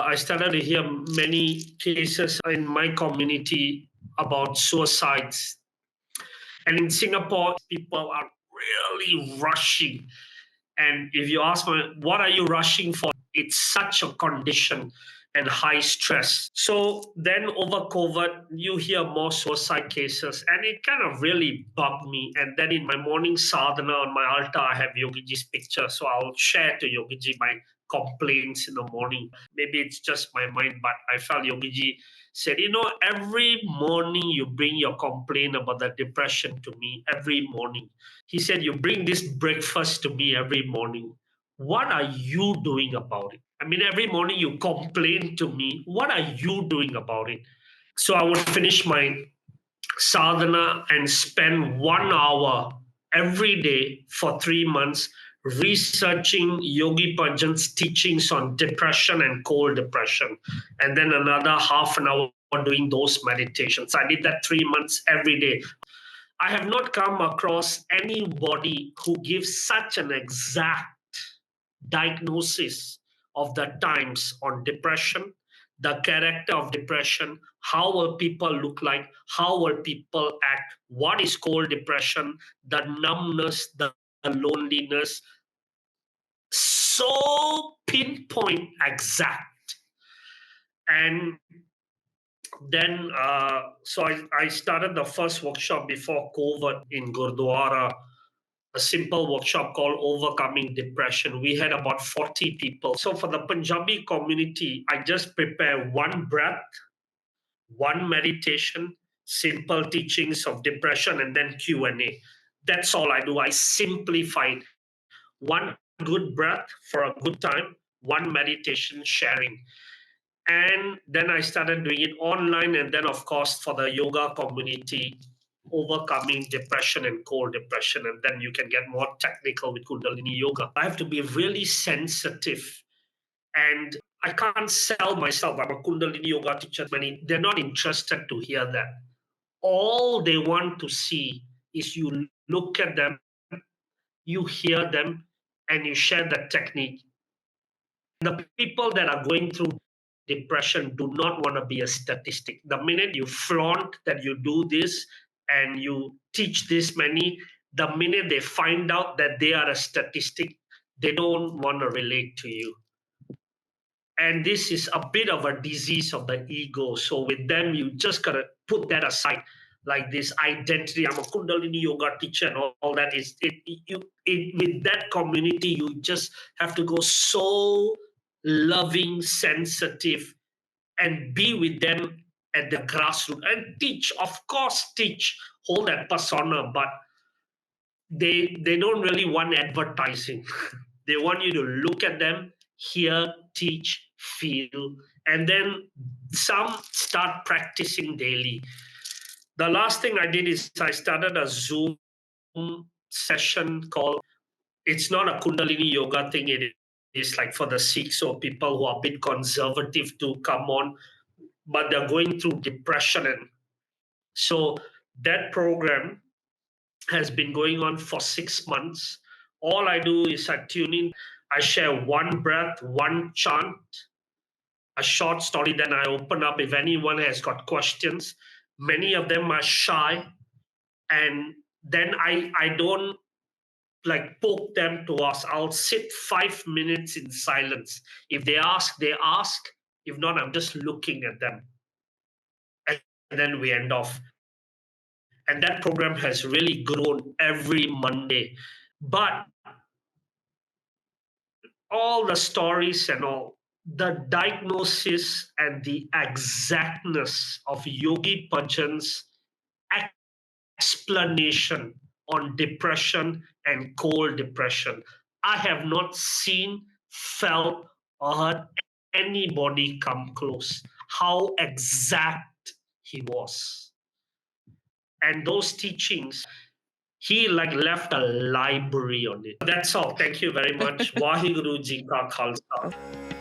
I started to hear many cases in my community about suicides. And in Singapore, people are really rushing. And if you ask me, what are you rushing for? It's such a condition and high stress. So then over COVID, you hear more suicide cases, and it kind of really bugged me. And then in my morning sadhana on my altar, I have Yogiji's picture. So I'll share to Yogiji my complaints in the morning. Maybe it's just my mind, but I felt Yogiji said, every morning you bring your complaint about the depression to me every morning. He said, you bring this breakfast to me every morning. What are you doing about it? I mean, every morning you complain to me. What are you doing about it? So I would finish my sadhana and spend 1 hour every day for 3 months researching Yogi Bhajan's teachings on depression and cold depression. And then another half an hour doing those meditations. I did that 3 months every day. I have not come across anybody who gives such an exact diagnosis of the times on depression, the character of depression, how will people look like, how will people act, what is cold depression, the numbness, the loneliness, so pinpoint exact. And then, I started the first workshop before COVID in Gurdwara, a simple workshop called Overcoming Depression. We had about 40 people. So for the Punjabi community, I just prepare one breath, one meditation, simple teachings of depression, and then Q&A. That's all I do. I simplify it. One good breath for a good time, one meditation sharing. And then I started doing it online. And then, of course, for the yoga community, overcoming depression and cold depression. And then you can get more technical with Kundalini yoga. I have to be really sensitive. And I can't sell myself. I'm a Kundalini yoga teacher. They're not interested to hear that. All they want to see is you look at them, you hear them, and you share the technique. The people that are going through depression do not want to be a statistic. The minute you flaunt that you do this and you teach this many, the minute they find out that they are a statistic, they don't want to relate to you. And this is a bit of a disease of the ego. So with them, you just got to put that aside. Like this identity, I'm a Kundalini yoga teacher, and all that is with that community, you just have to go so loving, sensitive, and be with them at the grassroots and teach. Of course, teach, hold that persona, but they don't really want advertising. They want you to look at them, hear, teach, feel, and then some start practicing daily. The last thing I did is I started a Zoom session called, it's not a Kundalini yoga thing, it is like for the Sikhs or people who are a bit conservative to come on, but they're going through depression. And so that program has been going on for 6 months. All I do is I tune in, I share one breath, one chant, a short story, then I open up if anyone has got questions. Many of them are shy, and then I don't like poke them to ask. I'll sit 5 minutes in silence. If they ask, they ask. If not, I'm just looking at them. And then we end off. And that program has really grown every Monday. But all the stories and all, the diagnosis and the exactness of Yogi Bhajan's explanation on depression and cold depression, I have not seen, felt, or heard anybody come close. How exact he was. And those teachings, he like left a library on it. That's all. Thank you very much. Waheguru Ji Ka Khalsa.